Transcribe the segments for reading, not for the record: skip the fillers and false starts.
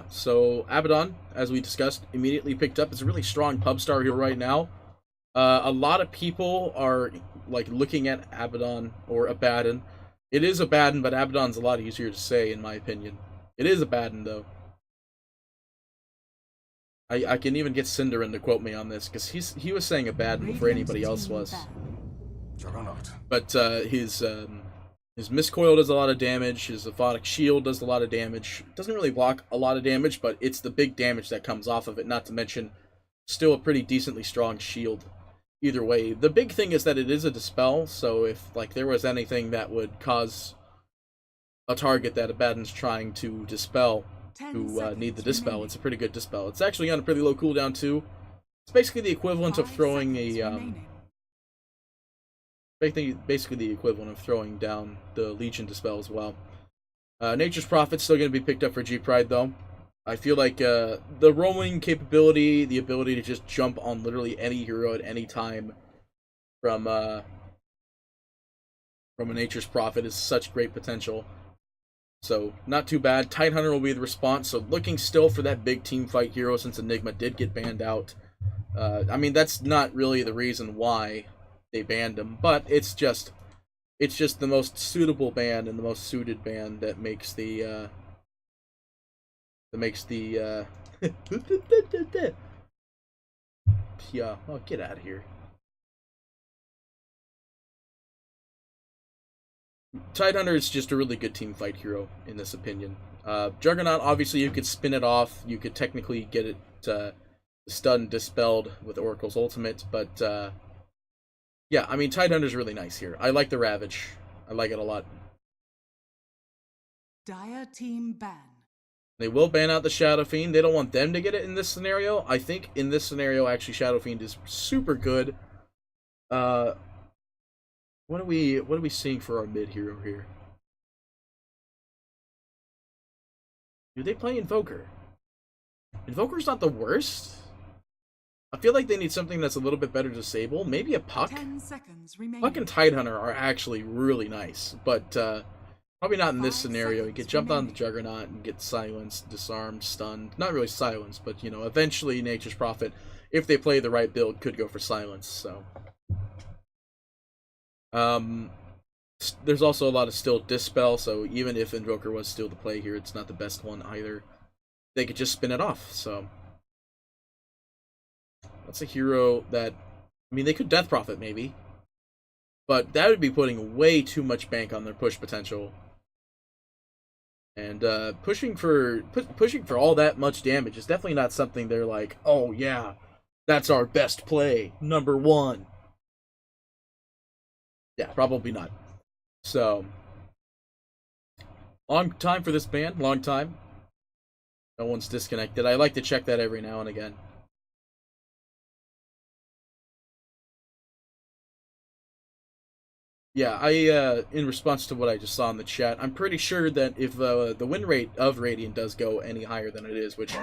so Abaddon, as we discussed, immediately picked up. It's a really strong pub star hero right now. A lot of people are like looking at Abaddon or Abaddon. It is Abaddon, but Abaddon's a lot easier to say, in my opinion. It is Abaddon, though. I can even get Cinderin to quote me on this, because he was saying Abaddon before anybody else was. But his Miscoil does a lot of damage, his Aphotic Shield does a lot of damage. It doesn't really block a lot of damage, but it's the big damage that comes off of it, not to mention still a pretty decently strong shield. Either way, the big thing is that it is a dispel, so if like there was anything that would cause a target that Abaddon's trying to dispel, who need the dispel, it's a pretty good dispel. It's actually on a pretty low cooldown too. It's basically the equivalent of throwing a basically the equivalent of throwing down the Legion dispel as well. Nature's Prophet's still going to be picked up for G Pride though. I feel like the roaming capability, the ability to just jump on literally any hero at any time from a Nature's Prophet is such great potential. So, not too bad. Tidehunter will be the response, so looking still for that big team fight hero since Enigma did get banned out. I mean, that's not really the reason why they banned him, but it's just the most suitable ban and the most suited ban that makes the yeah, oh, get out of here. Tidehunter is just a really good team fight hero, in this opinion. Juggernaut, obviously, you could spin it off. You could technically get it stunned, dispelled with Oracle's ultimate, but yeah, I mean, Tidehunter's really nice here. I like the Ravage. I like it a lot. Dire team ban. They will ban out the Shadow Fiend. They don't want them to get it in this scenario. I think in this scenario, actually, Shadow Fiend is super good. What are we seeing for our mid hero here? Do they play Invoker? Invoker's not the worst. I feel like they need something that's a little bit better to disable. Maybe a Puck? 10 seconds remaining. Puck and Tidehunter are actually really nice, but probably not in this scenario. You get jumped on the Juggernaut and get silenced, disarmed, stunned. Not really silenced, but, you know, eventually Nature's Prophet, if they play the right build, could go for silence, so. There's also a lot of still Dispel, so even if Invoker was still the play here, it's not the best one either. They could just spin it off, so. That's a hero that, I mean, they could Death Prophet maybe, but that would be putting way too much bank on their push potential. And pushing for all that much damage is definitely not something they're like, oh yeah, that's our best play, #1. Yeah, probably not. So, long time for this ban, long time. No one's disconnected. I like to check that every now and again. Yeah, in response to what I just saw in the chat, I'm pretty sure that if the win rate of Radiant does go any higher than it is, which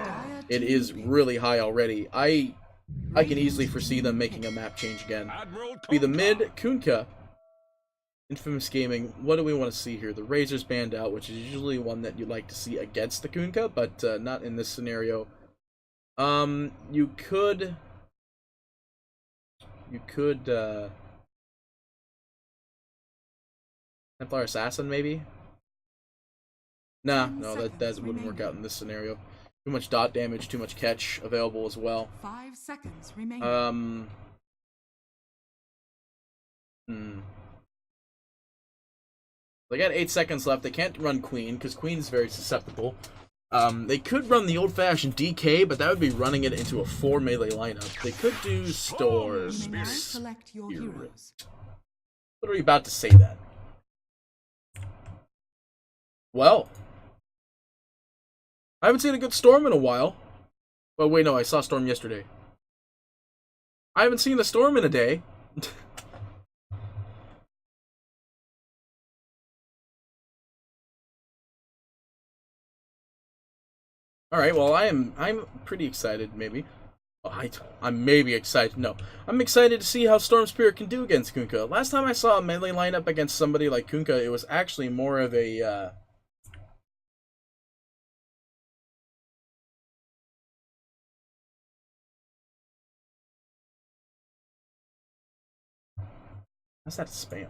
it is really high already, I can easily foresee them making a map change again. Be the mid, Kunkka, Infamous Gaming. What do we want to see here? The Razor's banned out, which is usually one that you like to see against the Kunkka, but not in this scenario. You could Templar Assassin, maybe? Nah, no, that wouldn't work out in this scenario. Too much dot damage, too much catch available as well. 5 seconds remaining. They got 8 seconds left. They can't run Queen, because Queen's very susceptible. They could run the old-fashioned DK, but that would be running it into a 4 melee lineup. They could do Storm. Select your heroes. What are you about to say that? Well, I haven't seen a good Storm in a while. Well, wait, no, I saw Storm yesterday. I haven't seen the Storm in a day. Alright, well, I'm pretty excited, maybe. I'm maybe excited. No, I'm excited to see how Storm Spirit can do against Kunkka. Last time I saw a melee lineup against somebody like Kunkka, it was actually more of a How's that spam?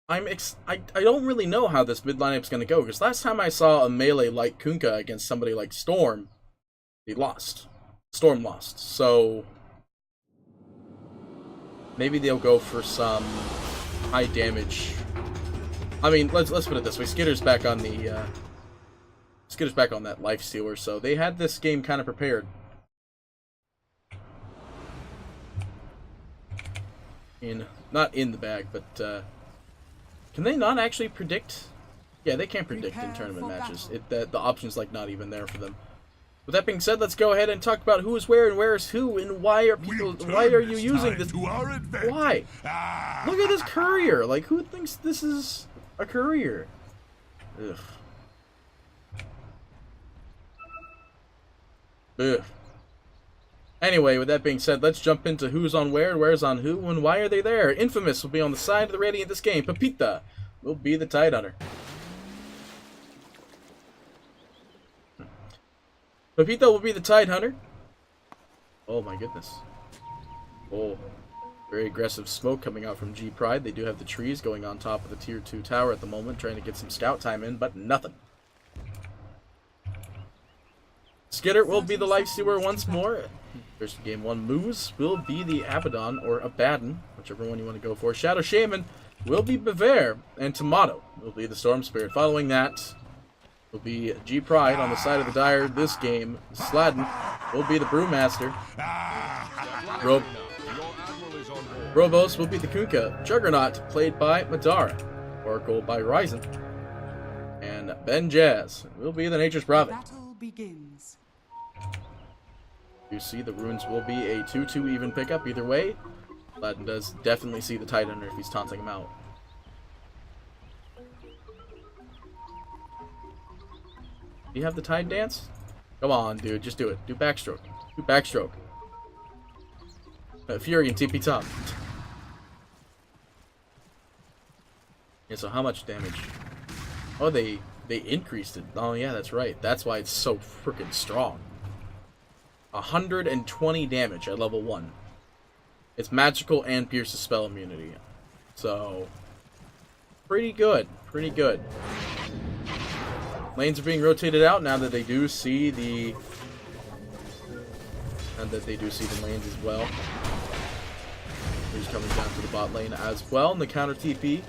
I don't really know how this mid lineup's gonna go, because last time I saw a melee like Kunkka against somebody like Storm, he lost. Storm lost. So maybe they'll go for some high damage. I mean, let's put it this way: Skitter's back on the Skitter's back on that life stealer, so they had this game kind of prepared. Not in the bag, but can they not actually predict? Yeah, they can predict in tournament matches. The option's like not even there for them. With that being said, let's go ahead and talk about who is where and where is who, and why are you using this? Why? Look at this courier. Like, who thinks this is a courier? Ugh. Ugh. Anyway, with that being said, let's jump into who's on where, where's on who, and why are they there. Infamous will be on the side of the Radiant this game. Pepita will be the Tidehunter. Pepita will be the Tidehunter. Oh my goodness. Oh, very aggressive smoke coming out from G Pride. They do have the trees going on top of the tier 2 tower at the moment, trying to get some scout time in, but nothing. Skitter will be the Lifestealer once more. First game 1 moves will be the Abaddon or Abaddon, whichever one you want to go for. Shadow Shaman will be Bever, and Tomato will be the Storm Spirit. Following that will be G Pride on the side of the Dire this game. Sladden will be the Brewmaster. Robos will be the Kunkka. Juggernaut played by Madara. Oracle by Ryzen. And Ben Jazz will be the Nature's Prophet. Battle begins. You see, the runes will be a 2-2 even pickup either way. Aladdin does definitely see the Tidehunter if he's taunting him out. Do you have the Tide Dance? Come on, dude, just do it. Do backstroke. Do backstroke. Fury and TP top. Yeah, so how much damage? Oh, they increased it. Oh yeah, that's right. That's why it's so freaking strong. 120 damage at level 1. It's magical and pierces spell immunity. So, pretty good. Pretty good. Lanes are being rotated out now that they do see the... And that they do see the lanes as well. He's coming down to the bot lane as well in the counter TP.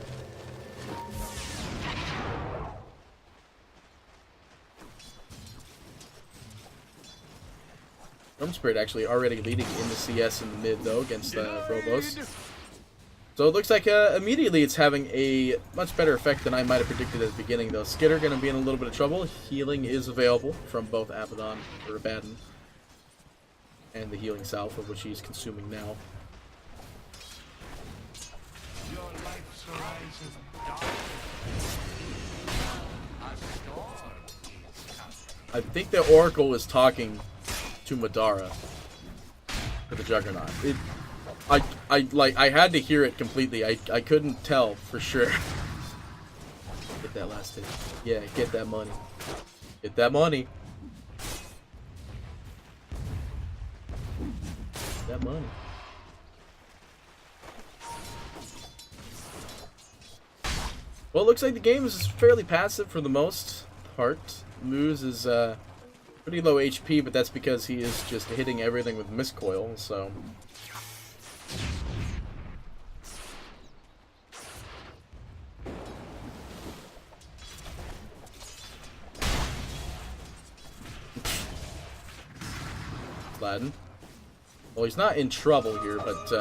Storm Spirit actually already leading in the CS in the mid though against Robos. So it looks like immediately it's having a much better effect than I might have predicted at the beginning though. Skitter going to be in a little bit of trouble. Healing is available from both Abaddon or Abaddon and the healing salve, of which he's consuming now. I think the Oracle is talking to Madara for the Juggernaut. I had to hear it completely. I couldn't tell for sure. Get that last hit. Yeah, get that money. Get that money. Get that money. Well, it looks like the game is fairly passive for the most part. Moose is pretty low HP, but that's because he is just hitting everything with Miscoil, so... Aladdin. Well, he's not in trouble here, but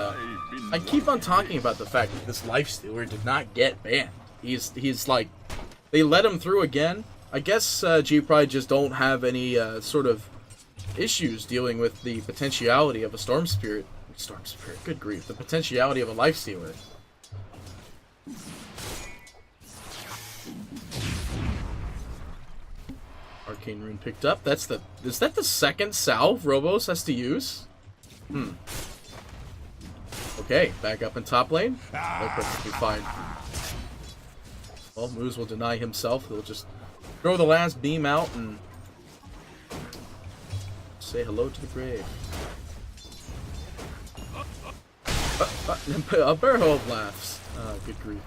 I keep on talking about the fact that this Lifestealer did not get banned. He's like... They let him through again. I guess G Pride just don't have any sort of issues dealing with the potentiality of a Storm Spirit. Good grief. The potentiality of a Lifestealer. Arcane Rune picked up. Is that the second salve Robos has to use? Okay, Okay, back up in top lane. They're perfectly fine. Well, Moose will deny himself. He'll just throw the last beam out and say hello to the grave. A barrel of laughs. Good grief.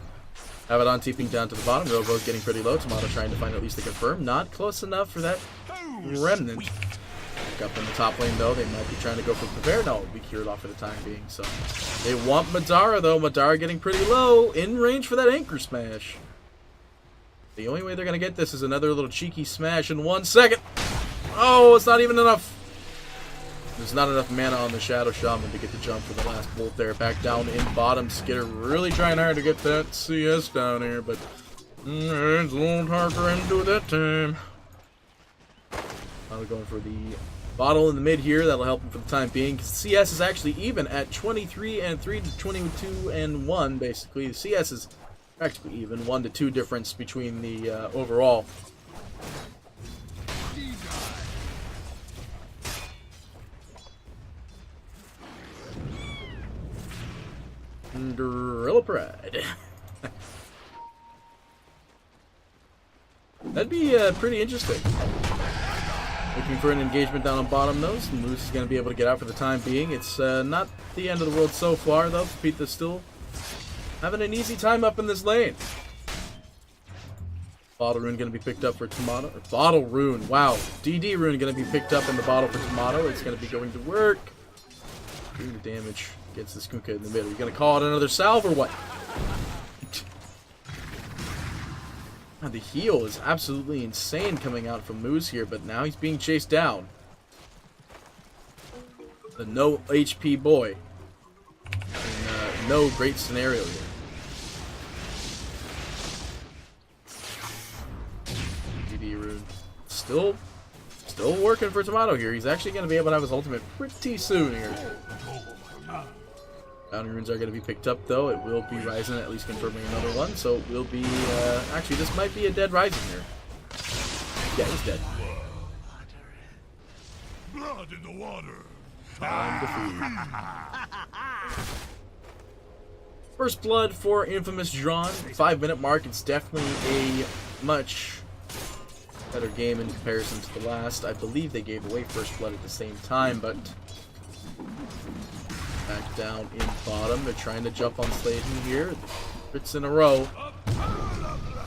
Abaddon TPing down to the bottom. Robo's getting pretty low. Tomato trying to find at least a confirm. Not close enough for that remnant. Back up in the top lane, though. They might be trying to go for Prepare. No, it'll be cured off for the time being. So they want Madara, though. Madara getting pretty low. In range for that Anchor Smash. The only way they're going to get this is another little cheeky smash in 1 second. Oh, it's not even enough. There's not enough mana on the Shadow Shaman to get the jump for the last bolt there. Back down in bottom. Skitter really trying hard to get that CS down here, but it's a little harder to do that time. Now we're going for the bottle in the mid here. That'll help him for the time being. CS is actually even at 23 and 3 to 22 and 1, basically. The CS is practically even. 1 to 2 difference between the overall. Gorilla Pride. That'd be pretty interesting. Looking for an engagement down on bottom though. So Moose is going to be able to get out for the time being. It's not the end of the world so far though. Pita's still having an easy time up in this lane. Bottle Rune going to be picked up for Tomato. Or Bottle Rune. Wow. DD Rune going to be picked up in the bottle for Tomato. It's going to be going to work. Doing the damage. Gets the Skunkka in the middle. You gonna call it another salve or what? The heal is absolutely insane coming out from Moose here, but now he's being chased down. The no HP boy. And, no great scenario here. GD Rune. Still working for Tomato here. He's actually gonna be able to have his ultimate pretty soon here. Bounty runes are going to be picked up, though. It will be Ryzen, at least confirming another one. So it will be... actually, this might be a dead Ryzen here. Yeah, he's dead. Blood in the water. Time to feed. First blood for Infamous Drawn. 5-minute mark. It's definitely a much better game in comparison to the last. I believe they gave away first blood at the same time, but... Back down in bottom. They're trying to jump on Sladen here. Crits in a row.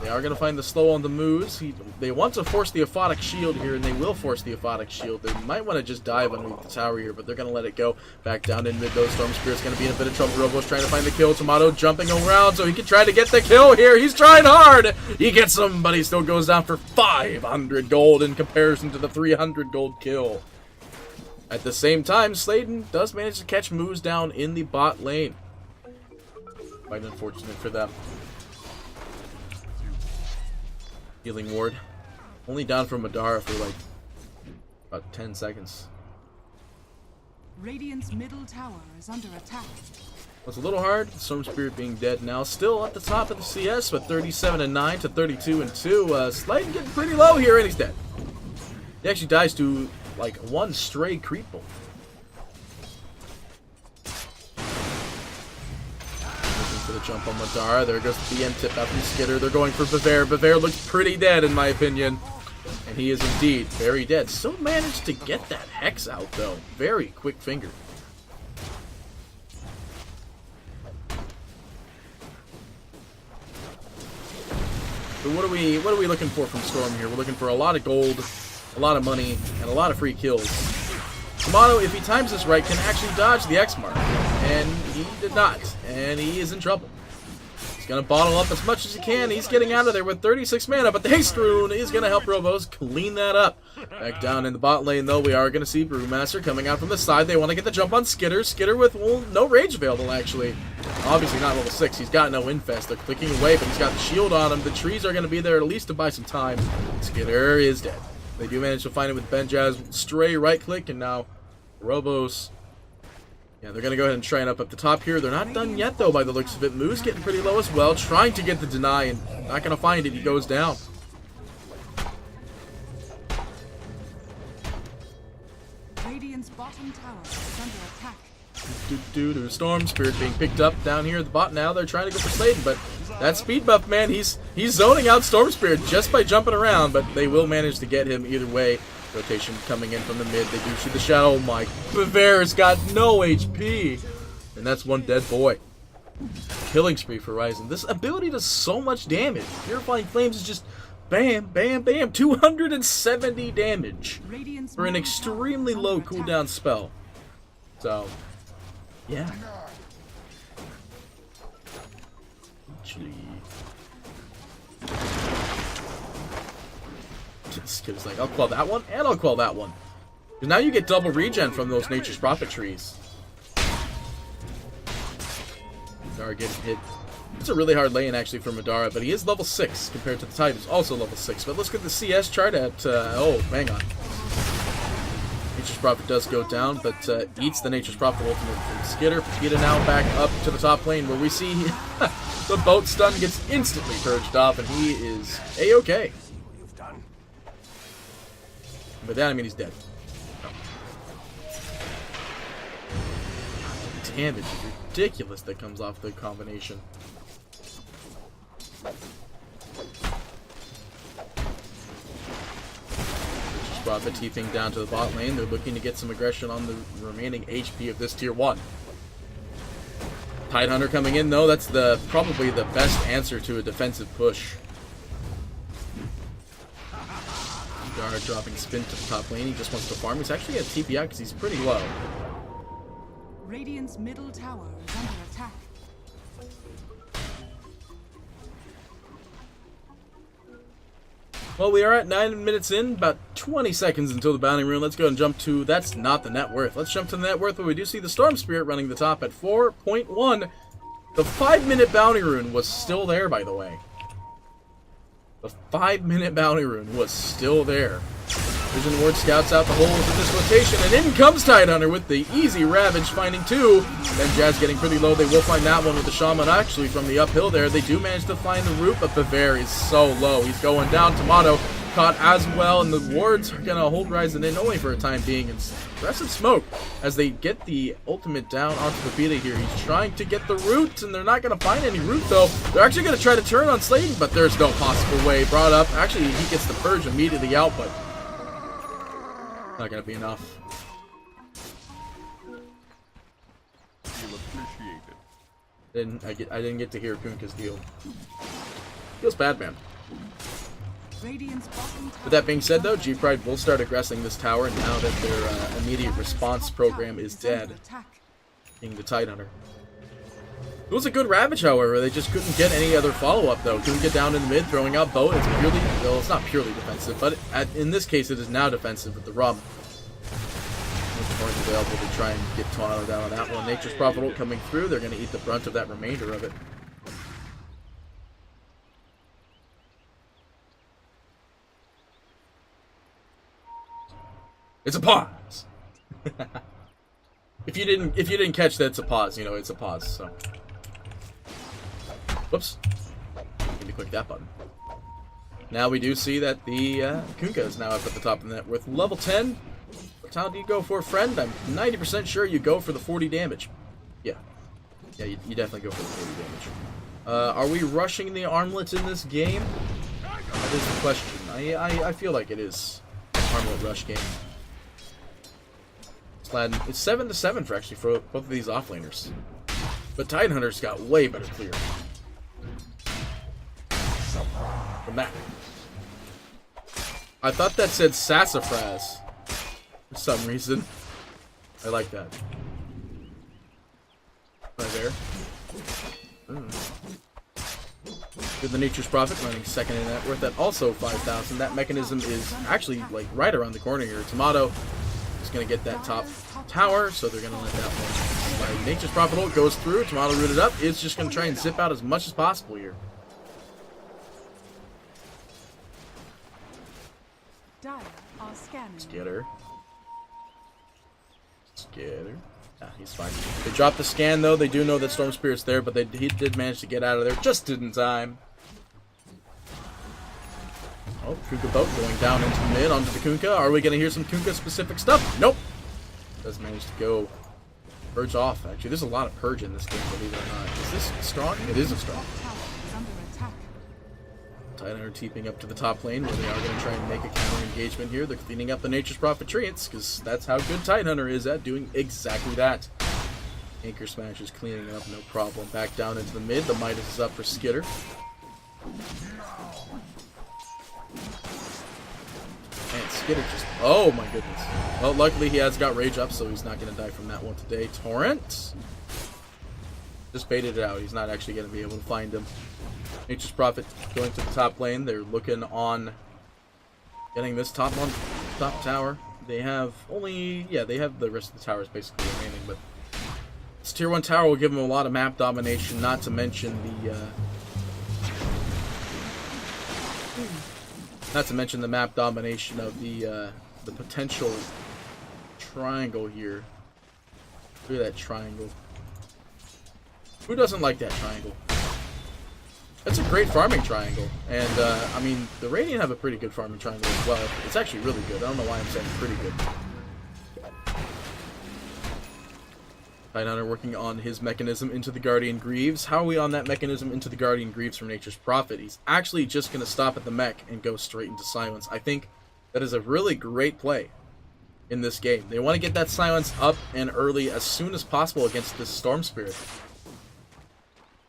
They are going to find the slow on the moves. They want to force the Aphotic Shield here, and they will force the Aphotic Shield. They might want to just dive underneath the tower here, but they're going to let it go. Back down in mid, though. Storm Spirit's going to be in a bit of trouble. Robo's trying to find the kill. Tomato jumping around so he can try to get the kill here. He's trying hard. He gets him, but he still goes down for 500 gold in comparison to the 300 gold kill. At the same time, Sladen does manage to catch Moose down in the bot lane. Quite unfortunate for them. Healing ward. Only down from Madara for like about 10 seconds. Radiant's middle tower is under attack. Was a little hard. Storm Spirit being dead now. Still at the top of the CS with 37 and 9 to 32 and 2. Sladen getting pretty low here, and he's dead. He actually dies to like one stray creep bolt. Looking for the jump on Madara. There goes the BM tip out from Skitter. They're going for Bevair. Bevair looks pretty dead in my opinion. And he is indeed very dead. Still managed to get that Hex out though. Very quick finger. So what are we looking for from Storm here? We're looking for a lot of gold, a lot of money, and a lot of free kills. Tomato, if he times this right, can actually dodge the X mark. And he did not. And he is in trouble. He's going to bottle up as much as he can. He's getting out of there with 36 mana, but the Haste Rune is going to help Robos clean that up. Back down in the bot lane, though, we are going to see Brewmaster coming out from the side. They want to get the jump on Skitter. Skitter with, well, no Rage Veil, actually. Obviously not level 6. He's got no Infest. They're clicking away, but he's got the shield on him. The trees are going to be there at least to buy some time. Skitter is dead. They do manage to find it with Benjaz. Stray right click, and now Robos. Yeah, they're going to go ahead and try and up the top here. They're not done yet, though, by the looks of it. Moose getting pretty low as well. Trying to get the deny, and not going to find it. He goes down. Radiant's bottom tower is under attack. Storm Spirit being picked up down here at the bot now. They're trying to go for Sladen, but that speed buff, man, he's zoning out Storm Spirit just by jumping around, but they will manage to get him either way. Rotation coming in from the mid. They do shoot the shadow. Oh my, Bavera's got no HP. And that's one dead boy. Killing spree for Ryzen. This ability does so much damage. Purifying Flames is just bam, bam, bam. 270 damage for an extremely low cooldown spell. So, yeah. Actually, this kid is like, I'll quell that one, and I'll quell that one. Because now you get double regen from those Nature's Prophet trees. Madara getting hit. It's a really hard lane, actually, for Madara, but he is level 6 compared to the Titan, who's also level 6. But let's get the CS chart at, oh, hang on. Nature's Prophet does go down, but eats the Nature's Prophet ultimate from Skitter. Vegeta now back up to the top lane, where we see the boat stun gets instantly purged off, and he is A-okay. But that, I mean, he's dead. The damage is ridiculous that comes off the combination. Prophet TPing down to the bot lane. They're looking to get some aggression on the remaining HP of this tier 1. Tidehunter coming in, though. That's probably the best answer to a defensive push. Madara dropping spin to the top lane. He just wants to farm. He's actually at TP out because he's pretty low. Radiant's middle tower is under attack. Well, we are at 9 minutes in, about 20 seconds until the bounty rune. Let's go and jump to, that's not the net worth. Let's jump to the net worth, where we do see the Storm Spirit running the top at 4.1. The 5-minute bounty rune was still there, by the way. The 5-minute bounty rune was still there. Vision Ward scouts out the holes in this rotation, and in comes Tidehunter with the easy Ravage, finding 2. Then Jazz getting pretty low. They will find that one with the Shaman, actually, from the uphill there. They do manage to find the root, but Bavair is so low. He's going down. Tomato caught as well, and the wards are going to hold Ryzen in only for a time being. It's aggressive smoke as they get the ultimate down onto the Vita here. He's trying to get the root, and they're not going to find any root, though. They're actually going to try to turn on Sladen, but there's no possible way. Brought up. Actually, he gets the purge immediately out, but not gonna be enough. I didn't get to hear Kunkka's deal. Feels bad, man. With that being said, though, G-Pride will start aggressing this tower now that their immediate response program is dead, being the Tidehunter. It was a good Ravage, however. They just couldn't get any other follow-up, though. Couldn't get down in the mid, throwing out bow. It's purely, well, it's not purely defensive, but in this case, it is now defensive with the Rum. Points available to try and get Toronto down on that one. Nature's Prophet ult coming through. They're going to eat the brunt of that remainder of it. It's a pause. If you didn't catch that, it's a pause. You know, it's a pause. So, whoops. Need to click that button. Now we do see that the Kunkka is now up at the top of the net with level 10. How do you go for, friend? I'm 90% sure you go for the 40 damage. Yeah. Yeah, you definitely go for the 40 damage. Are we rushing the armlets in this game? That is the question. I feel like it is armlet rush game. It's 7-7 for both of these offlaners. But Tidehunter's got way better clear. From that. I thought that said Sassafras. For some reason. I like that. Right there. With the Nature's Prophet running second in net worth at also 5,000. That mechanism is actually like right around the corner here. Tomato is going to get that top tower, so they're going to let that one slide. Nature's Prophet ult goes through. Tomato rooted up. Is just going to try and zip out as much as possible here. Skitter. Yeah, he's fine. They dropped the scan, though. They do know that Storm Spirit's there, but he did manage to get out of there just in time. Oh, Kunkka boat going down into the mid onto the Kunkka. Are we going to hear some Kunkka-specific stuff? Nope. Does manage to go Purge off, actually. There's a lot of purge in this game, believe it or not. Is this strong? It is a strong. Tower is under attack. Titanhunter teeping up to the top lane, where they are going to try and make a counter engagement here. They're cleaning up the Nature's Prophet treants, because that's how good Titanhunter is at doing exactly that. Anchor Smash is cleaning it up, no problem. Back down into the mid. The Midas is up for Skitter. And Skitter just... Oh my goodness. Well, luckily he has got Rage up, so he's not going to die from that one today. Torrent just baited it out. He's not actually going to be able to find him. Nature's Prophet going to the top lane. They're looking on getting this top tower. They have only... Yeah, they have the rest of the towers basically remaining, but this tier 1 tower will give them a lot of map domination, not to mention the map domination of the potential triangle here. Look at that triangle. Who doesn't like that triangle? That's a great farming triangle, and I mean, the Radiant have a pretty good farming triangle as well. It's actually really good. I don't know why I'm saying pretty good. Titanhunter working on his mechanism into the Guardian Greaves. How are we on that mechanism into the Guardian Greaves from Nature's Prophet? He's actually just going to stop at the mech and go straight into Silence. I think that is a really great play in this game. They want to get that Silence up and early as soon as possible against this Storm Spirit.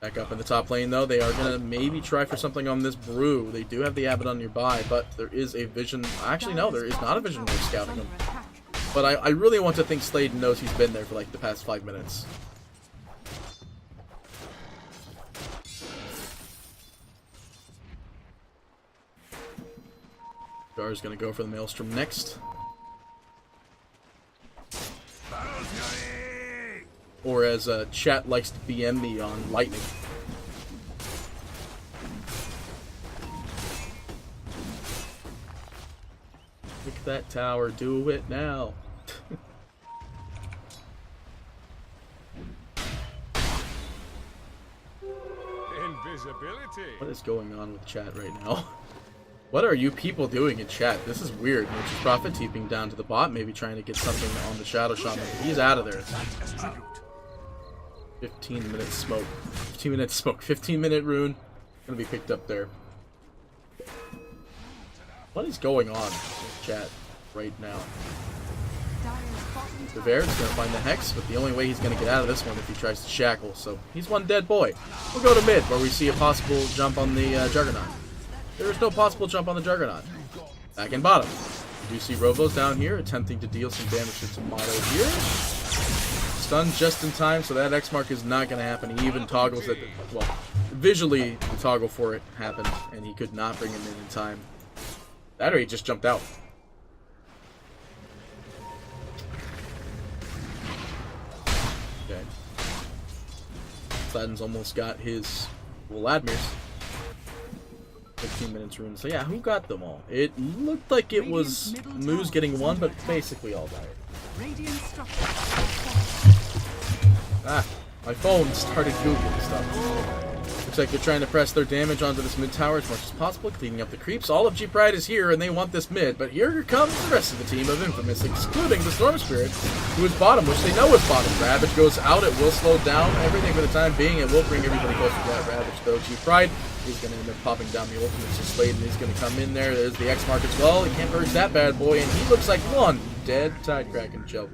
Back up in the top lane, though, they are going to maybe try for something on this Brew. They do have the Abaddon nearby, but there is a Vision... Actually, no, there is not a Vision worth scouting him. But I really want to think Slade knows he's been there for like the past 5 minutes. Gar's going to go for the Maelstrom next. Or as chat likes to BM me on, Lightning. Pick that tower, do it now. Invisibility. What is going on with chat right now? What are you people doing in chat? This is weird. Nature's Prophet teeping down to the bot, maybe trying to get something on the Shadow Shaman. He's out of there. 15-minute smoke. 15-minute smoke. 15-minute rune. Gonna be picked up there. What is going on with chat right now? Devair's gonna find the Hex, but the only way he's gonna get out of this one if he tries to shackle, so he's one dead boy. We'll go to mid, where we see a possible jump on the Juggernaut. There is no possible jump on the Juggernaut. Back in bottom. You see Rovos down here, attempting to deal some damage to Tomato here. Stunned just in time, so that X mark is not gonna happen. He even toggles it. Well, visually, the toggle for it happened, and he could not bring him in time. That or he just jumped out. Okay. Sladin's almost got his Vladmir's. 15 minutes rune. So yeah, who got them all? It looked like it was Moose getting one, but basically all died. Ah, my phone started Googling stuff. Looks like they're trying to press their damage onto this mid tower as much as possible, cleaning up the creeps. All of G-Pride is here, and they want this mid, but here comes the rest of the team of Infamous, excluding the Storm Spirit, who is bottom, which they know is bottom. Ravage goes out, it will slow down everything for the time being. It will bring everybody closer to that Ravage, though. G-Pride is going to end up popping down the ultimate to Slade, and he's going to come in there. There's the X-Mark as well. He can't purge that bad boy, and he looks like one dead Tidecrack choke.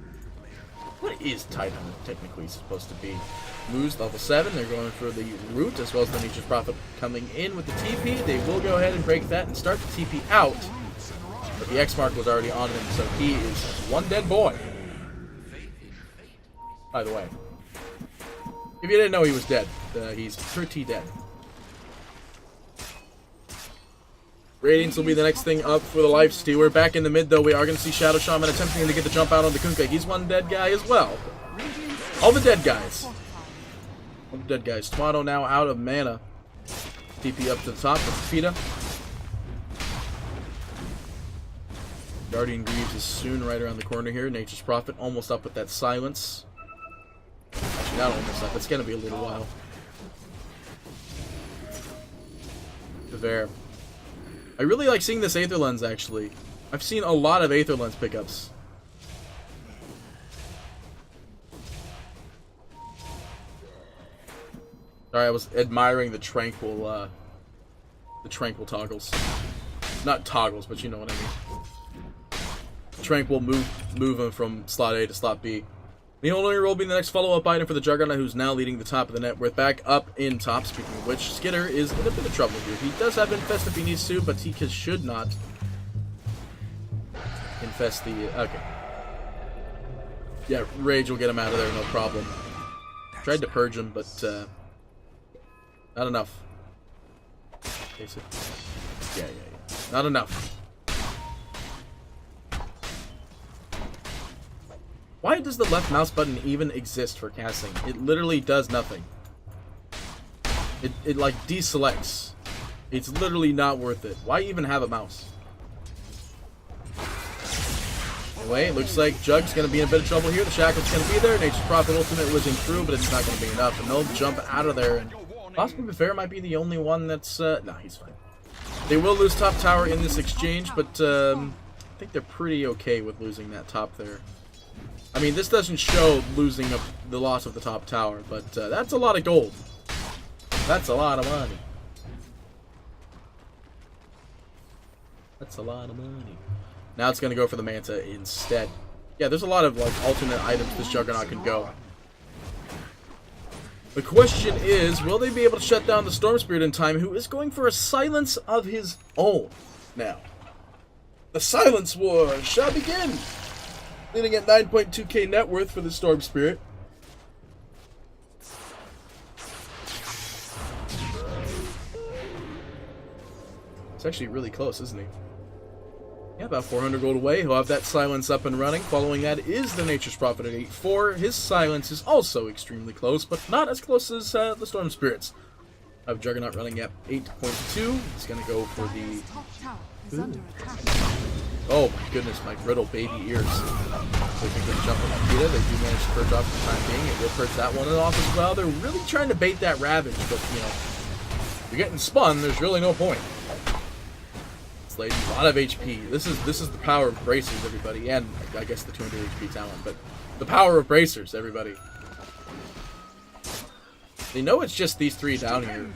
What is Titanhunter technically supposed to be? Moose level 7. They're going for the root as well as the Nature's Prophet coming in with the TP. They will go ahead and break that and start the TP out. But the X mark was already on him, so he is one dead boy. By the way, if you didn't know he was dead, he's pretty dead. Radiance will be the next thing up for the lifestealer. Back in the mid, though, we are going to see Shadow Shaman attempting to get the jump out on the Kunkka. He's one dead guy as well. All the dead guys. All the dead guys. Tomato now out of mana. TP up to the top with Fita. Guardian Greaves is soon right around the corner here. Nature's Prophet almost up with that silence. Actually, not almost up. It's going to be a little while. Devair. I really like seeing this Aether Lens, actually. I've seen a lot of Aether Lens pickups. Sorry, I was admiring the tranquil toggles. Not toggles, but you know what I mean. Tranquil move him from slot A to slot B. The only will be the next follow-up item for the Juggernaut, who's now leading the top of the net. We're back up in top, speaking of which, Skitter is in a bit of trouble here. He does have Infest if he needs to, but he should not infest the... Okay. Yeah, Rage will get him out of there, no problem. Tried to purge him, but not enough. Yeah. Not enough. Why does the left mouse button even exist for casting? It literally does nothing. It like deselects. It's literally not worth it. Why even have a mouse? Anyway, it looks like Jug's going to be in a bit of trouble here. The Shackle's going to be there. Nature's Prophet Ultimate whizzing through, but it's not going to be enough. And they'll jump out of there. And possibly Fair might be the only one that's... Nah, he's fine. They will lose top tower in this exchange, but I think they're pretty okay with losing that top there. I mean, this doesn't show losing the loss of the top tower, but that's a lot of gold. That's a lot of money. That's a lot of money. Now it's going to go for the Manta instead. Yeah, there's a lot of like alternate items this Juggernaut can go. The question is, will they be able to shut down the Storm Spirit in time, who is going for a silence of his own now? The Silence War shall begin! Leading at 9.2k net worth for the Storm Spirit. It's actually really close, isn't he? Yeah, about 400 gold away. He'll have that silence up and running. Following that is the Nature's Prophet at 8.4. His silence is also extremely close, but not as close as the Storm Spirits. I have Juggernaut running at 8.2. He's going to go for the... Oh my goodness, my brittle baby ears. So if you can jump on that Peta, they do manage to purge off for the time being. It will purge that one off as well. They're really trying to bait that Ravage, but you know, if you're getting spun, there's really no point. Lady, a lot of HP. This is the power of bracers, everybody, and I guess the 200 HP talent, but the power of bracers, everybody. They know it's just these three down here.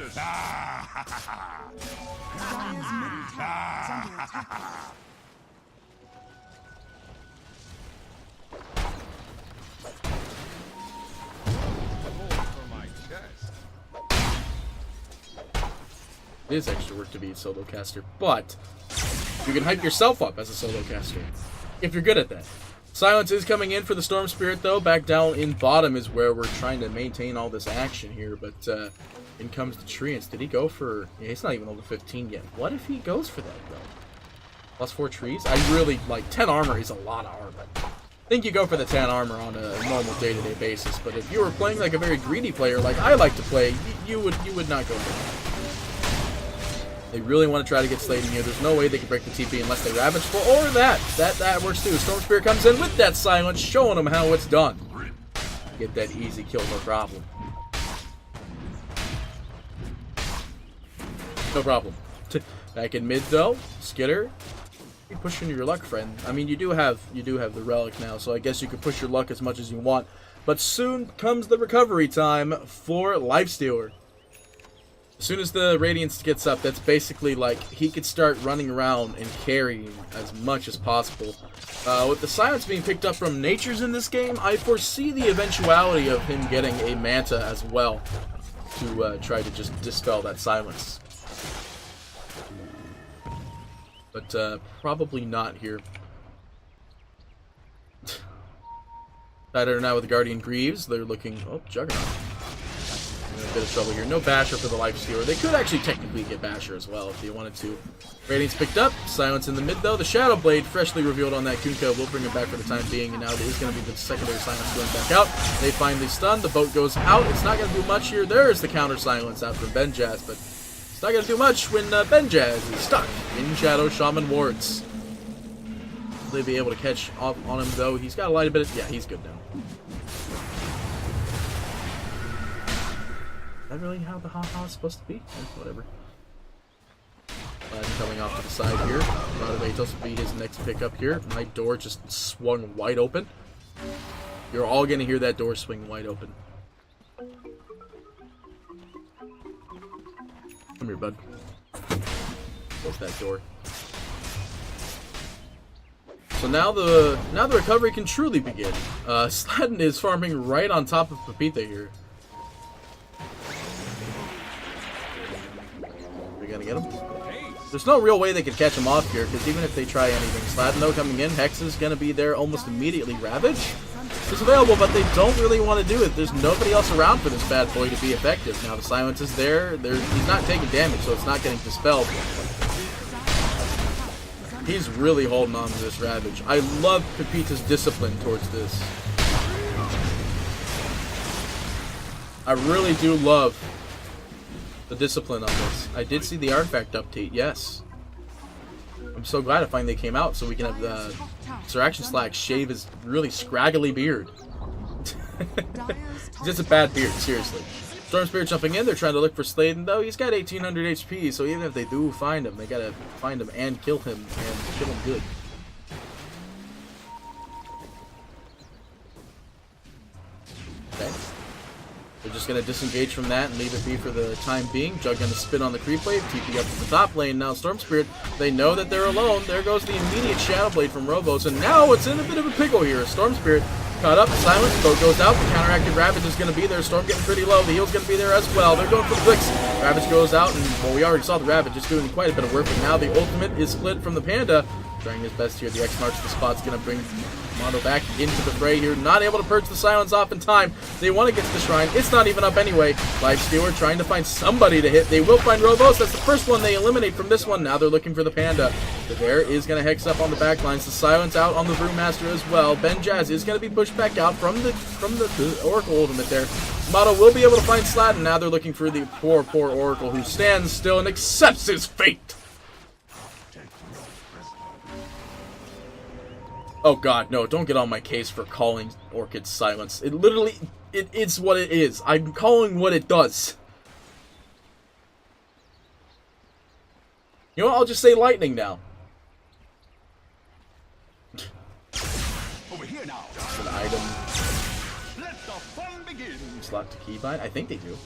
It is extra work to be a solo caster, but you can hype yourself up as a solo caster if you're good at that. Silence is coming in for the Storm Spirit, though. Back down in bottom is where we're trying to maintain all this action here, but in comes the Treants. Did he go for... Yeah, he's not even level 15 yet. What if he goes for that, though? Plus 4 trees? I really... Like, 10 armor is a lot of armor. I think you go for the 10 armor on a normal day-to-day basis, but if you were playing like a very greedy player, like I like to play, you would not go for that. They really want to try to get Slade in here. There's no way they can break the TP unless they Ravage for, or that works too. Storm Spirit comes in with that silence, showing them how it's done. Get that easy kill, no problem. No problem. Back in mid though, Skitter, you're pushing your luck, friend. I mean, you do have the relic now, so I guess you could push your luck as much as you want. But soon comes the recovery time for Lifestealer. As soon as the Radiance gets up, that's basically like he could start running around and carrying as much as possible. With the silence being picked up from Natures in this game, I foresee the eventuality of him getting a Manta as well to try to just dispel that silence. But probably not here. Better now with the Guardian Greaves. They're looking... Oh, Juggernaut. In a bit of trouble here. No Basher for the Lifestealer. They could actually technically get Basher as well if they wanted to. Radiance picked up. Silence in the mid though. The Shadow Blade freshly revealed on that Kunkka will bring him back for the time being, and now it is going to be the secondary silence going back out. They finally stun. The boat goes out. It's not going to do much here. There's the counter silence out from Benjaz, but it's not going to do much when Benjaz is stuck in Shadow Shaman wards. Will they be able to catch up on him though? He's got a light bit of... Yeah, he's good now. Is that really how the haha is supposed to be? Whatever. Coming off to the side here. Radabatos will be his next pickup here. My door just swung wide open. You're all going to hear that door swing wide open. here, bud. Close that door. So now the recovery can truly begin. Sladen is farming right on top of Pepita here. Are we gonna get him? There's no real way they could catch him off here, because even if they try anything, Sladen though coming in, Hex is gonna be there almost immediately. Ravage is available, but they don't really want to do it. There's nobody else around for this bad boy to be effective. Now the silence is there. He's not taking damage, so it's not getting dispelled. He's really holding on to this Ravage. I love Pepita's discipline towards this. I really do love the discipline on this. I did see the artifact update, yes. I'm so glad it finally came out so we can have Sir Action Slack shave his really scraggly beard. It's just a bad beard, seriously. Storm Spirit jumping in, they're trying to look for Sladen, though he's got 1800 HP, so even if they do find him, they gotta find him and kill him good. Okay. They're just gonna disengage from that and leave it be for the time being. Jug gonna spin on the creep wave, TP up to the top lane. Now Storm Spirit, they know that they're alone. There goes the immediate Shadow Blade from Robos, and now it's in a bit of a pickle here. Storm Spirit caught up, silence, boat goes out, the counteractive Ravage is going to be there, Storm getting pretty low, the heal's going to be there as well, they're going for the Blix, Ravage goes out, and well, we already saw the Ravage is doing quite a bit of work, but now the ultimate is split from the Panda, trying his best here, the X marks the spot's going to bring Mono back into the fray here, not able to purge the silence off in time, they want to get to the shrine, it's not even up anyway, Lifestealer trying to find somebody to hit, they will find Robos, that's the first one they eliminate from this one, now they're looking for the Panda, the Bear is going to hex up on the backlines, the silence out on the Brewmaster as well, Ben Jazz is going to be pushed back out from the Oracle ultimate there, Mono will be able to find Sladen, now they're looking for the poor Oracle who stands still and accepts his fate. Oh god, no, don't get on my case for calling Orchid silence. It literally, it's what it is. I'm calling what it does. You know what, I'll just say lightning now. Over here now. It's an item. Let the fun begin. Slot to keybind? I think they do.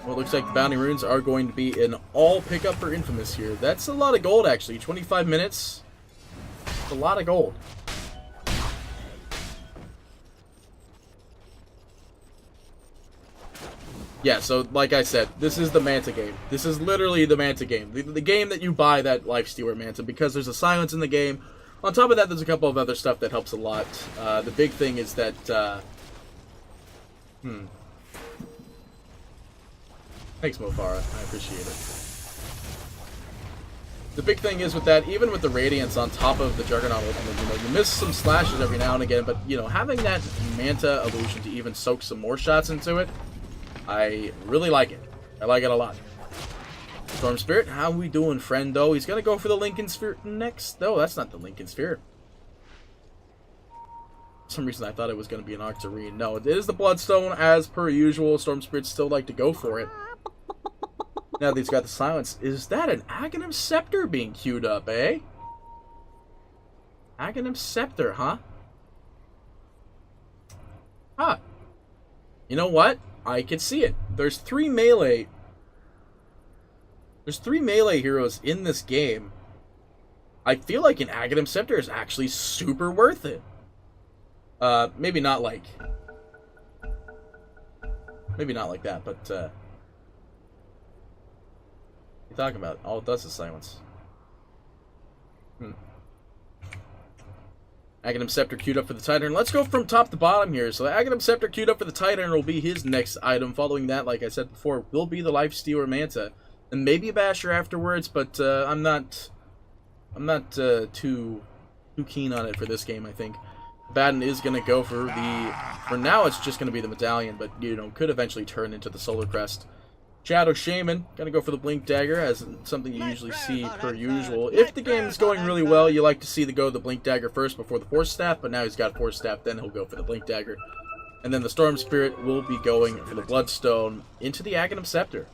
Well, it looks like the bounty runes are going to be an all pickup for Infamous here. That's a lot of gold, actually. 25 minutes. It's a lot of gold. Yeah, so like I said, this is the Manta game. This is literally the Manta game. The game that you buy that Lifestealer Manta because there's a silence in the game. On top of that, there's a couple of other stuff that helps a lot. The big thing is that... Thanks, Mofara. I appreciate it. The big thing is with that, even with the Radiance on top of the Juggernaut ultimate, you know, you miss some slashes every now and again, but, you know, having that Manta illusion to even soak some more shots into it, I really like it. I like it a lot. Storm Spirit, how we doing, friend, though? He's going to go for the Lincoln Sphere next. No, that's not the Lincoln Sphere. For some reason, I thought it was going to be an Octarine. No, it is the Bloodstone, as per usual. Storm Spirits still like to go for it. Now that he's got the silence, is that an Aghanim Scepter being queued up, eh? Aghanim Scepter, huh? Huh. You know what? I can see it. There's three melee heroes in this game. I feel like an Aghanim Scepter is actually super worth it. Maybe not like that, but what are you talking about? All it does is silence. Aghanim Scepter queued up for the Titan. Let's go from top to bottom here. So the Aghanim Scepter queued up for the Titan will be his next item. Following that, like I said before, will be the Lifestealer Manta. And maybe a Basher afterwards, but I'm not too keen on it for this game, I think. Baden is going to go for now it's just going to be the Medallion, but, you know, could eventually turn into the Solar Crest. Shadow Shaman, going to go for the Blink Dagger, as something you usually see per usual. If the game is going really well, you like to see the Blink Dagger first before the Force Staff, but now he's got Force Staff, then he'll go for the Blink Dagger. And then the Storm Spirit will be going for the Bloodstone into the Aghanim Scepter.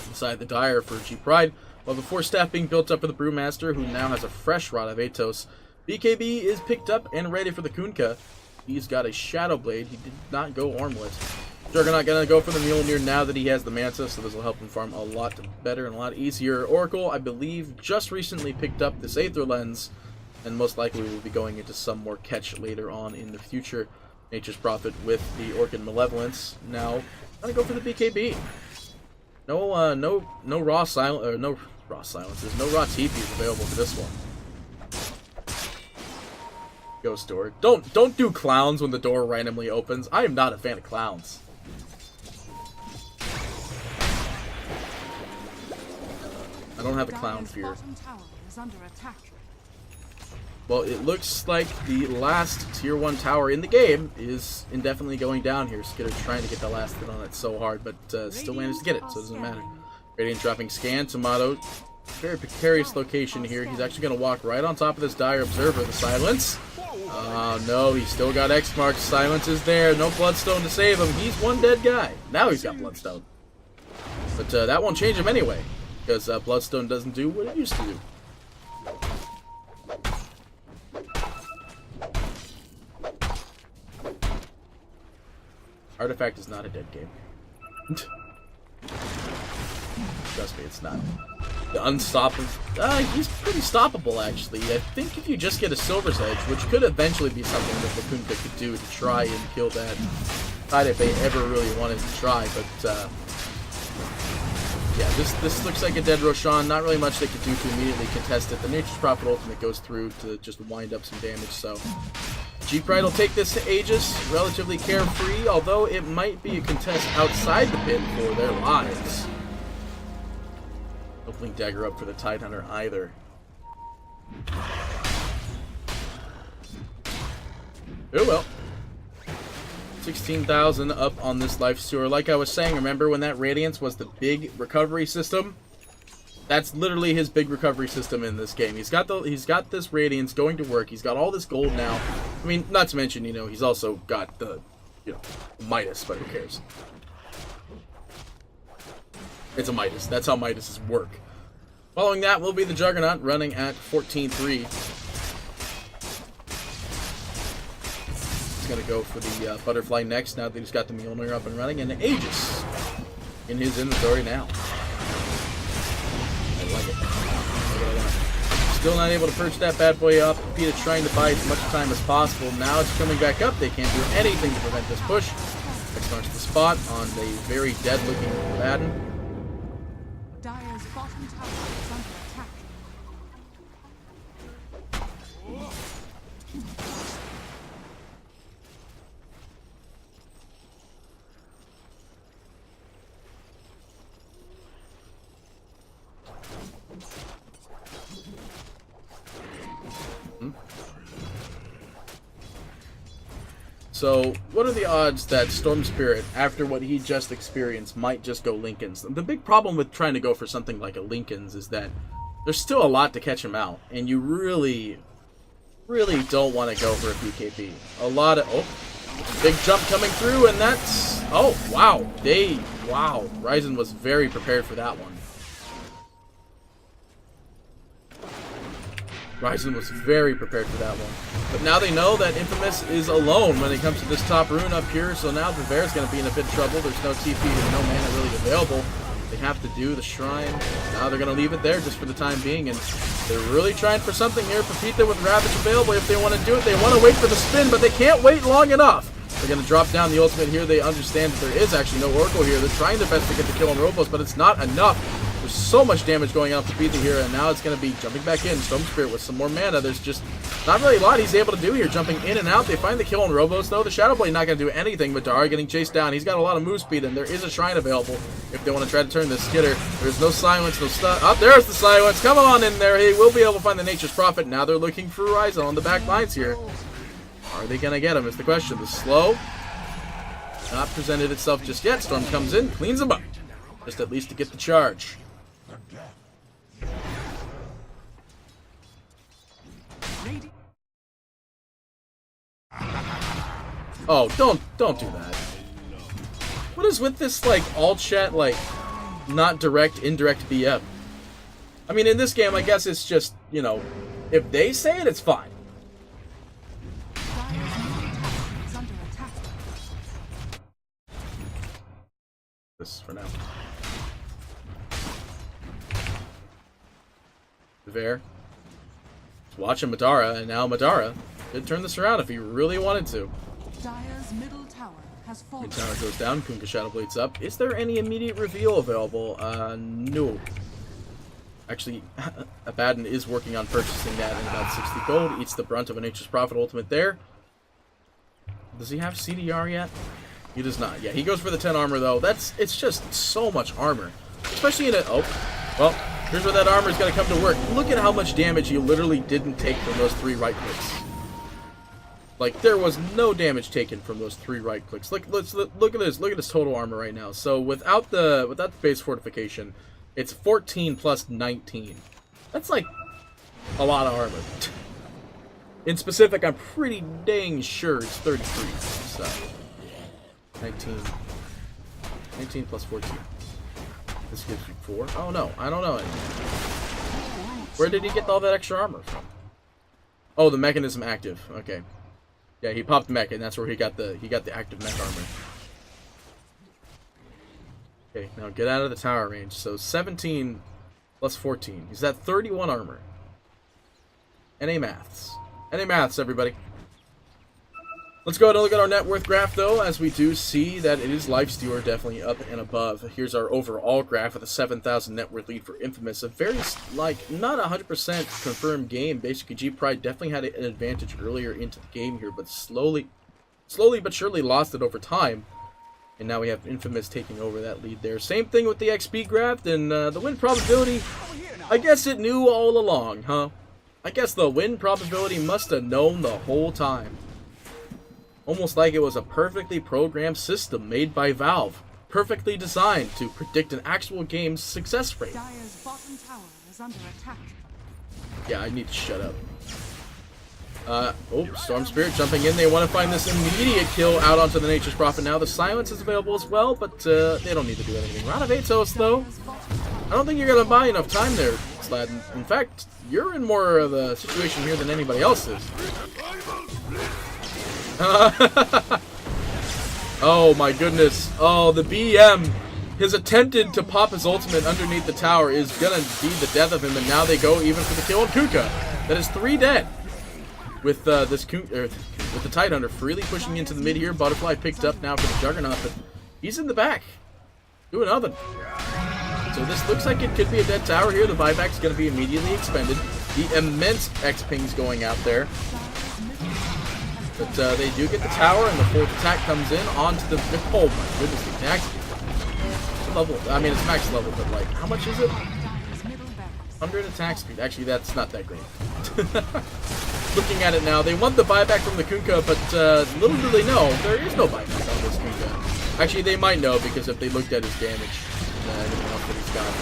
Inside the Dire for G Pride, while the Force Staff being built up for the Brewmaster, who now has a fresh Rod of Atos. BKB is picked up and ready for the Kunkka. He's got a Shadow Blade. He did not go armlet. Juggernaut gonna go for the Mjolnir now that he has the Manta, so this will help him farm a lot better and a lot easier. Oracle, I believe, just recently picked up this Aether Lens, and most likely will be going into some more catch later on in the future. Nature's Prophet with the Orchid Malevolence. Now, gonna go for the BKB. No raw silence, or no raw silences, no raw TPs available for this one. Ghost door. Don't do clowns when the door randomly opens. I am not a fan of clowns. I don't have a clown Dire's fear. bottom tower is under attack. Well, it looks like the last tier 1 tower in the game is indefinitely going down here. Skitter's trying to get the last hit on it so hard, but still managed to get it, so it doesn't matter. Radiant dropping scan. Tomato, very precarious location here. He's actually going to walk right on top of this Dire Observer. The silence. Oh, no, he's still got X marks. Silence is there. No Bloodstone to save him. He's one dead guy. Now he's got Bloodstone. But that won't change him anyway, because Bloodstone doesn't do what it used to do. Artifact is not a dead game. Trust me, it's not. The unstoppable. He's pretty stoppable, actually. I think if you just get a Silver's Edge, which could eventually be something that Lacunta could do to try and kill that fight if they ever really wanted to try, but yeah, this looks like a dead Roshan. Not really much they could do to immediately contest it. The Nature's Prophet ultimate goes through to just wind up some damage, so G-Pride will take this to Aegis, relatively carefree, although it might be a contest outside the pit for their lives. No Blink Dagger up for the Tidehunter either. Oh well. 16,000 up on this Life Sewer. Like I was saying, remember when that Radiance was the big recovery system? That's literally his big recovery system in this game. He's got this Radiance going to work. He's got all this gold now. I mean, not to mention, you know, he's also got the, you know, Midas, but who cares? It's a Midas. That's how Midases work. Following that will be the Juggernaut running at 14-3. He's going to go for the Butterfly next now that he's got the Mjolnir up and running. And Aegis in his inventory now. I like it. Still not able to perch that bad boy up. Peter trying to buy as much time as possible. Now it's coming back up. They can't do anything to prevent this push. X marks the spot on the very dead-looking Baden. Dire's bottom tower is under attack. So, what are the odds that Storm Spirit, after what he just experienced, might just go Lincoln's? The big problem with trying to go for something like a Lincoln's is that there's still a lot to catch him out, and you really don't want to go for a BKB. A lot of... Oh, big jump coming through, and that's... Oh, wow. Wow. Ryzen was very prepared for that one. Ryzen was very prepared for that one. But now they know that Infamous is alone when it comes to this top rune up here, so now Viver's going to be in a bit of trouble. There's no TP, there's no mana really available. They have to do the Shrine. Now they're going to leave it there just for the time being, and they're really trying for something here. Pepita with Ravage available if they want to do it. They want to wait for the spin, but they can't wait long enough. They're going to drop down the ultimate here. They understand that there is actually no Oracle here. They're trying their best to get the kill on Robos, but it's not enough. There's so much damage going on to Pepita here, and now it's going to be jumping back in. Storm Spirit with some more mana. There's just not really a lot he's able to do here, jumping in and out. They find the kill on Robos, though. The Shadow Blade not going to do anything, but Dara getting chased down. He's got a lot of move speed, and there is a Shrine available if they want to try to turn this Skitter. There's no silence, no stun. Oh, there's the silence. Come on in there. He will be able to find the Nature's Prophet. Now they're looking for Ryzen on the back lines here. Are they going to get him is the question. The slow not presented itself just yet. Storm comes in, cleans him up. Just at least to get the charge. Oh, don't do that. What is with this, like, alt chat, like, not direct, indirect BM? I mean, in this game, I guess it's just, you know, if they say it, it's fine. this for now. Devere. Watching Madara, and now Madara could turn this around if he really wanted to. Dire's middle tower has fallen. Mid tower goes down, Kunkka Shadow Blades up. Is there any immediate reveal available? No. Actually, Abaddon is working on purchasing that in about 60 gold. Eats the brunt of a Nature's Prophet ultimate there. Does he have CDR yet? He does not. Yeah, he goes for the 10 armor though. It's just so much armor. Especially in a... Oh, well, here's where that armor is going to come to work. Look at how much damage he literally didn't take from those 3 right clicks. Like, there was no damage taken from those 3 right clicks. Look at this. Look at his total armor right now. So without the base fortification, it's 14 plus 19. That's like a lot of armor. In specific, I'm pretty dang sure it's 33. So 19 plus 14. This gives you 4. Oh no, I don't know. Where did he get all that extra armor from? Oh, the mechanism active. Okay. Yeah, he popped mech, and that's where he got the active mech armor. Okay, now get out of the tower range. So 17 plus 14. He's at 31 armor. NA maths. NA maths, everybody. Let's go ahead and look at our net worth graph, though, as we do see that it is Lifestealer definitely up and above. Here's our overall graph with a 7,000 net worth lead for Infamous. A very, like, not 100% confirmed game. Basically, G-Pride definitely had an advantage earlier into the game here, but slowly but surely lost it over time. And now we have Infamous taking over that lead there. Same thing with the XP graph, and the win probability, I guess it knew all along, huh? I guess the win probability must have known the whole time. Almost like it was a perfectly programmed system made by Valve, perfectly designed to predict an actual game's success rate. Dire's bottom tower is under attack. Yeah, I need to shut up. Oh, Storm Spirit jumping in. They want to find this immediate kill out onto the Nature's Prophet now. The silence is available as well, but they don't need to do anything. Round of Atos, though. I don't think you're going to buy enough time there, Sladden. In fact, you're in more of a situation here than anybody else is. Oh my goodness. Oh, the BM. His attempted to pop his ultimate underneath the tower is gonna be the death of him, and now they go even for the kill on Kunkka. That is 3 dead. With with the Tidehunter freely pushing into the mid here. Butterfly picked up now for the Juggernaut, but he's in the back. Doing nothing. So this looks like it could be a dead tower here. The buyback's gonna be immediately expended. The immense X-pings going out there. But they do get the tower, and the 4th attack comes in onto the... Oh my goodness, the attack speed. Level, I mean, it's max level, but like, how much is it? 100 attack speed. Actually, that's not that great. Looking at it now, they want the buyback from the Kunkka, but little do they know, there is no buyback on this Kunkka. Actually, they might know, because if they looked at his damage, everything else that he's got.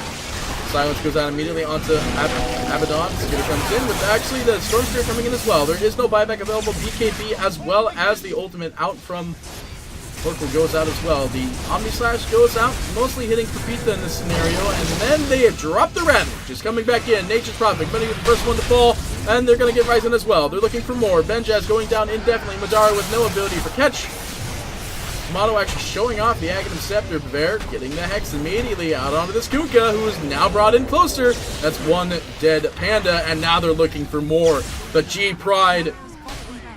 Silence goes out immediately onto Abaddon. Skitter comes in with actually the Storm Spirit coming in as well. There is no buyback available. BKB as well as the ultimate out from Oracle goes out as well. The Omni Slash goes out, mostly hitting Pepita in this scenario, and then they drop the Ravage. Is coming back in. Nature's Prophet going to be the first one to fall, and they're going to get Ryzen as well. They're looking for more. Benjaz going down indefinitely. Madara with no ability for catch. Mono actually showing off the Aghanim Scepter. Bear getting the Hex immediately out onto this Kunkka, who is now brought in closer. That's one dead Panda, and now they're looking for more. The G-Pride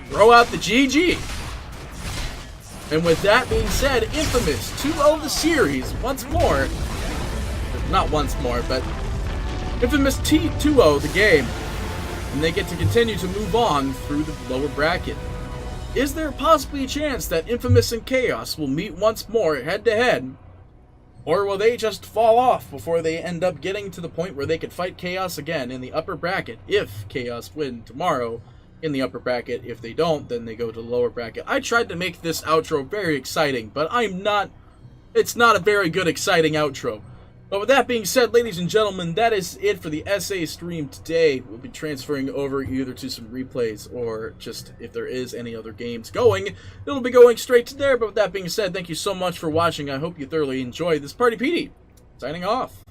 throw out the GG. And with that being said, Infamous 2-0 the series once more. Not once more, but Infamous 2-0 the game. And they get to continue to move on through the lower bracket. Is there possibly a chance that Infamous and Chaos will meet once more head-to-head? Or will they just fall off before they end up getting to the point where they could fight Chaos again in the upper bracket if Chaos win tomorrow in the upper bracket? If they don't, then they go to the lower bracket. I tried to make this outro very exciting, but it's not a very good exciting outro. But with that being said, ladies and gentlemen, that is it for the SA stream today. We'll be transferring over either to some replays or just if there is any other games going, it'll be going straight to there. But with that being said, thank you so much for watching. I hope you thoroughly enjoyed this. Party PD, signing off.